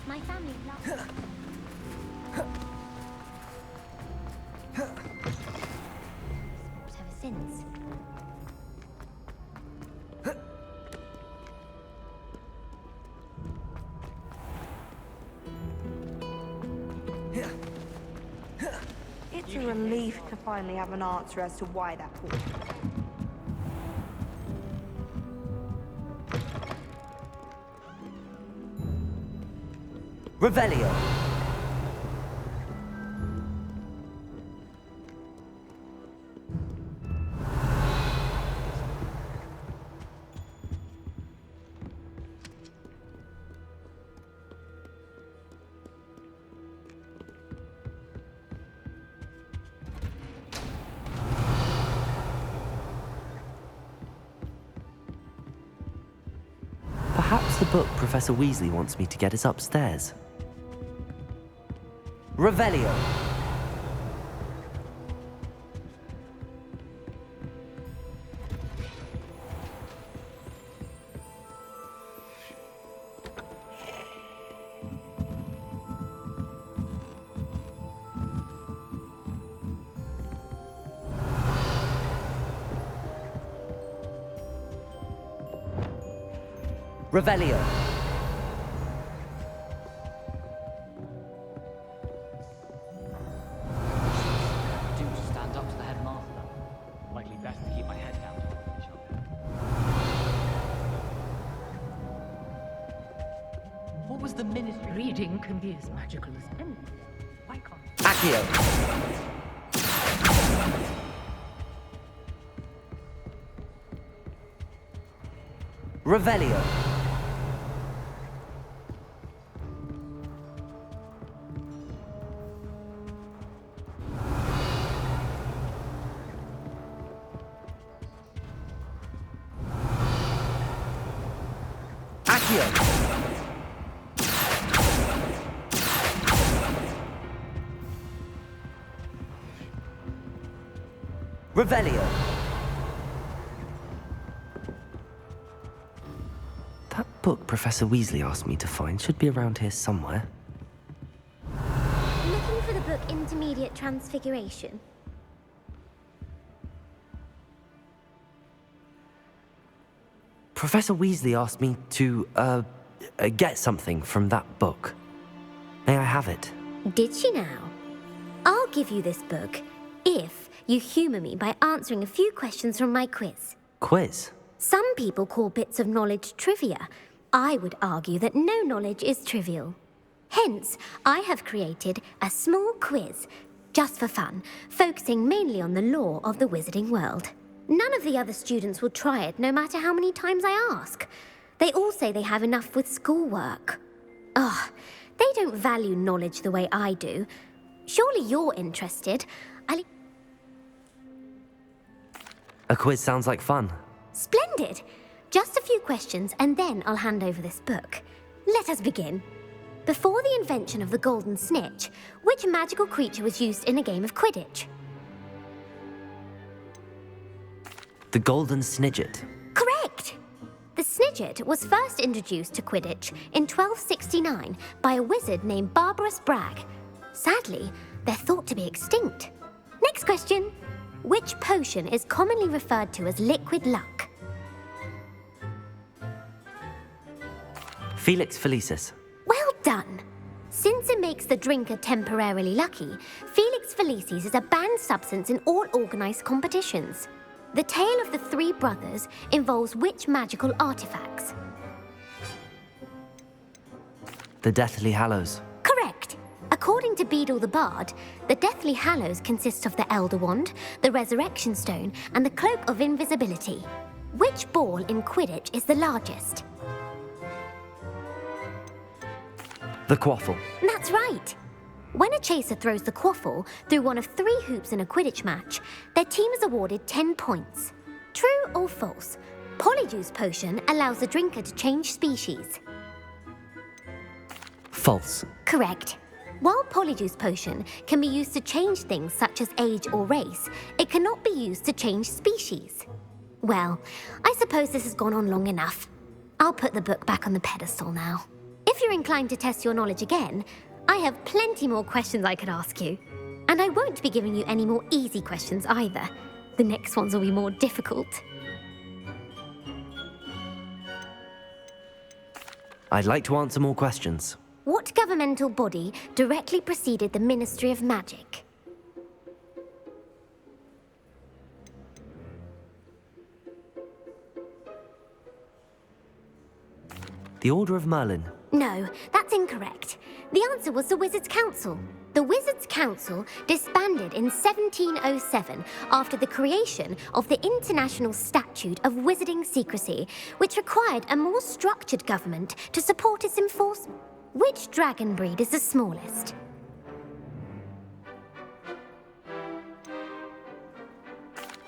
My family loves it. Sport ever since. It's a relief to finally have an answer as to why that pool. Revelio. Perhaps the book Professor Weasley wants me to get is upstairs. Revelio. Revelio. Do stand up to the headmaster. Likely best to keep my head down to each other. What was the ministry? Reading can be as magical as anything. Why can't Accio. Revelio. Accio. Revelio. That book Professor Weasley asked me to find should be around here somewhere. Looking for the book Intermediate Transfiguration. Professor Weasley asked me to, get something from that book. May I have it? Did she now? I'll give you this book if you humour me by answering a few questions from my quiz. Quiz? Some people call bits of knowledge trivia. I would argue that no knowledge is trivial. Hence, I have created a small quiz, just for fun, focusing mainly on the lore of the wizarding world. None of the other students will try it, no matter how many times I ask. They all say they have enough with schoolwork. Ugh, they don't value knowledge the way I do. Surely you're interested. A quiz sounds like fun. Splendid! Just a few questions, and then I'll hand over this book. Let us begin. Before the invention of the golden snitch, which magical creature was used in a game of Quidditch? The Golden Snidget. Correct! The Snidget was first introduced to Quidditch in 1269 by a wizard named Barbarous Bragg. Sadly, they're thought to be extinct. Next question. Which potion is commonly referred to as liquid luck? Felix Felicis. Well done! Since it makes the drinker temporarily lucky, Felix Felicis is a banned substance in all organised competitions. The tale of the three brothers involves which magical artifacts? The Deathly Hallows. Correct! According to Beedle the Bard, the Deathly Hallows consists of the Elder Wand, the Resurrection Stone, and the Cloak of Invisibility. Which ball in Quidditch is the largest? The Quaffle. That's right! When a chaser throws the quaffle through one of 3 hoops in a Quidditch match, their team is awarded 10 points. True or false? Polyjuice Potion allows the drinker to change species. False. Correct. While Polyjuice Potion can be used to change things such as age or race, it cannot be used to change species. Well, I suppose this has gone on long enough. I'll put the book back on the pedestal now. If you're inclined to test your knowledge again, I have plenty more questions I could ask you. And I won't be giving you any more easy questions either. The next ones will be more difficult. I'd like to answer more questions. What governmental body directly preceded the Ministry of Magic? The Order of Merlin. No, that's incorrect. The answer was the Wizards' Council. The Wizards' Council disbanded in 1707 after the creation of the International Statute of Wizarding Secrecy, which required a more structured government to support its enforcement. Which dragon breed is the smallest?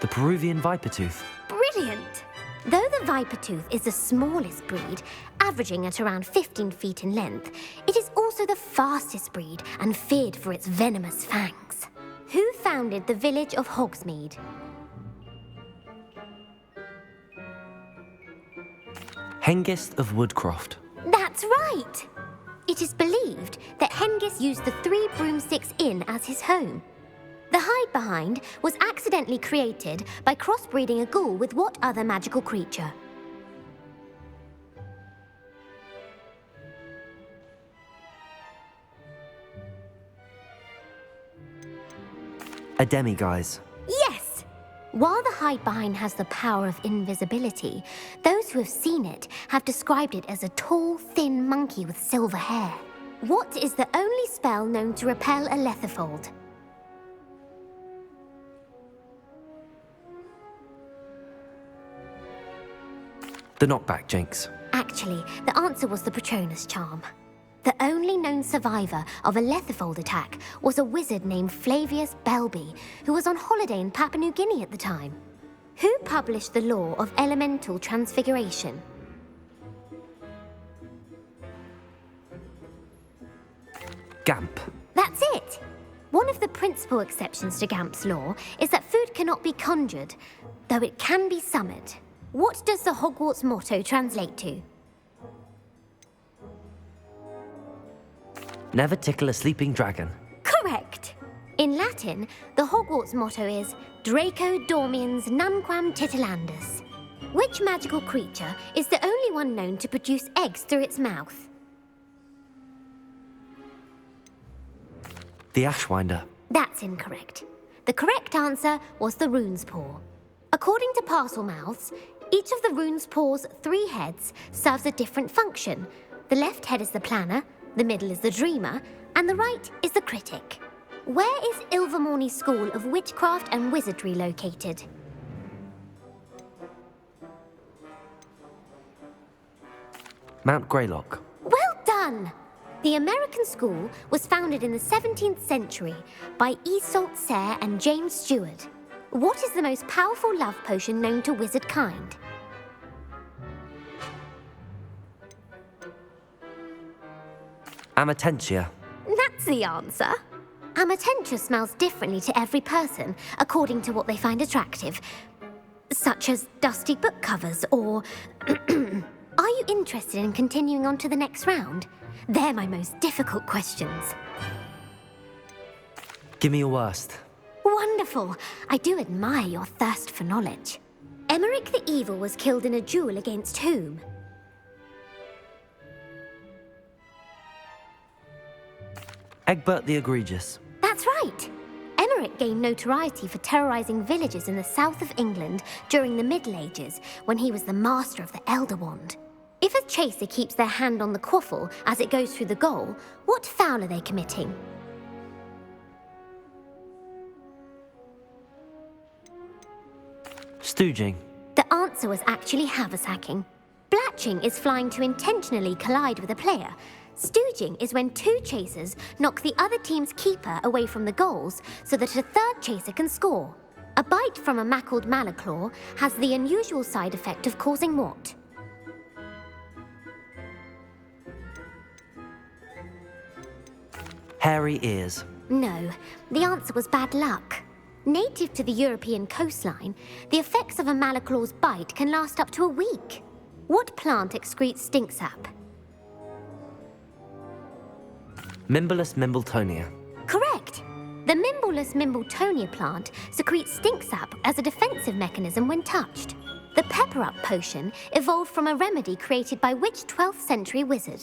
The Peruvian Vipertooth. Brilliant! Though the Vipertooth is the smallest breed, averaging at around 15 feet in length, it is also the fastest breed and feared for its venomous fangs. Who founded the village of Hogsmeade? Hengist of Woodcroft. That's right! It is believed that Hengist used the Three Broomsticks Inn as his home. The hide-behind was accidentally created by crossbreeding a ghoul with what other magical creature? A demiguise. Yes! While the hide-behind has the power of invisibility, those who have seen it have described it as a tall, thin monkey with silver hair. What is the only spell known to repel a lethifold? The knockback jinx. Actually, the answer was the Patronus charm. The only known survivor of a lethifold attack was a wizard named Flavius Belby, who was on holiday in Papua New Guinea at the time. Who published the law of elemental transfiguration? Gamp. That's it! One of the principal exceptions to Gamp's law is that food cannot be conjured, though it can be summoned. What does the Hogwarts motto translate to? Never tickle a sleeping dragon. Correct! In Latin, the Hogwarts motto is Draco dormiens nunquam titilandus. Which magical creature is the only one known to produce eggs through its mouth? The Ashwinder. That's incorrect. The correct answer was the rune's paw. According to Parselmouths, each of the rune's paw's 3 heads serves a different function. The left head is the planner, the middle is the dreamer, and the right is the critic. Where is Ilvermorny School of Witchcraft and Wizardry located? Mount Greylock. Well done! The American school was founded in the 17th century by Iseult Sayre and James Stewart. What is the most powerful love potion known to wizard kind? Amatentia. That's the answer. Amatentia smells differently to every person, according to what they find attractive, such as dusty book covers or... Are you interested in continuing on to the next round? They're my most difficult questions. Give me your worst. Wonderful. I do admire your thirst for knowledge. Emmerich the Evil was killed in a duel against whom? Egbert the Egregious. That's right. Emmerich gained notoriety for terrorizing villages in the south of England during the Middle Ages when he was the master of the Elder Wand. If a chaser keeps their hand on the quaffle as it goes through the goal, what foul are they committing? Stooging. The answer was actually haversacking. Blatching is flying to intentionally collide with a player. Stooging is when 2 chasers knock the other team's keeper away from the goals so that a third chaser can score. A bite from a mackled malaclaw has the unusual side effect of causing what? Hairy ears. No, the answer was bad luck. Native to the European coastline, the effects of a malaclaw's bite can last up to a week. What plant excretes stink sap? Mimbolus mimbletonia. Correct. The Mimbolus mimbletonia plant secretes stink sap as a defensive mechanism when touched. The pepper-up potion evolved from a remedy created by which 12th century wizard?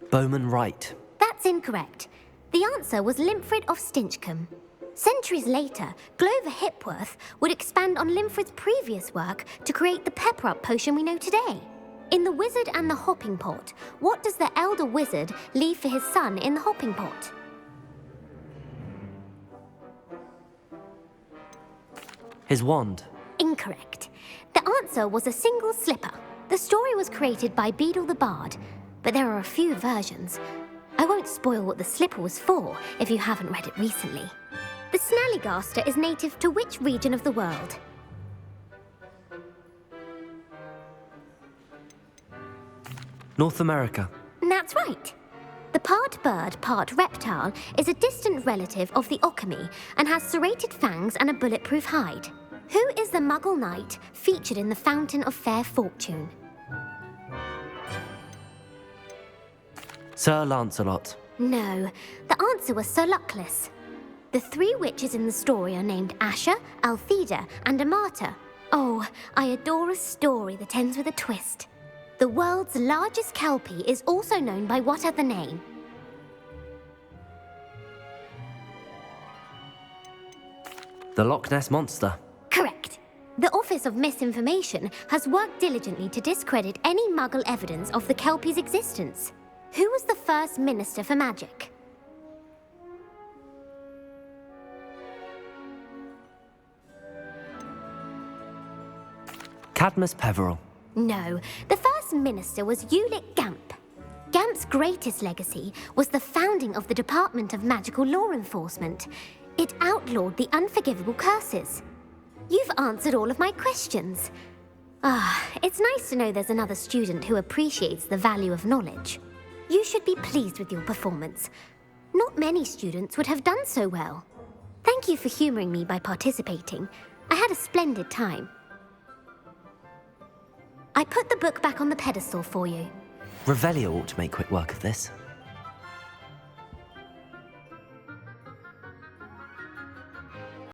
Bowman Wright. That's incorrect. The answer was Limfrid of Stinchcombe. Centuries later, Glover Hipworth would expand on Limfrid's previous work to create the pepper-up potion we know today. In The Wizard and the Hopping Pot, what does the elder wizard leave for his son in the hopping pot? His wand. Incorrect. The answer was a single slipper. The story was created by Beadle the Bard, but there are a few versions. I won't spoil what the slipper was for if you haven't read it recently. The Snallygaster is native to which region of the world? North America. That's right. The part bird, part reptile is a distant relative of the Occamy and has serrated fangs and a bulletproof hide. Who is the Muggle knight featured in the Fountain of Fair Fortune? Sir Lancelot. No, the answer was Sir Luckless. The three witches in the story are named Asher, Altheda, and Amata. Oh, I adore a story that ends with a twist. The world's largest kelpie is also known by what other name? The Loch Ness Monster. Correct. The Office of Misinformation has worked diligently to discredit any Muggle evidence of the kelpie's existence. Who was the first Minister for Magic? Cadmus Peverell. No, the first minister was Ulick Gamp. Gamp's greatest legacy was the founding of the Department of Magical Law Enforcement. It outlawed the unforgivable curses. You've answered all of my questions. It's nice to know there's another student who appreciates the value of knowledge. You should be pleased with your performance. Not many students would have done so well. Thank you for humoring me by participating. I had a splendid time. I put the book back on the pedestal for you. Revelio ought to make quick work of this.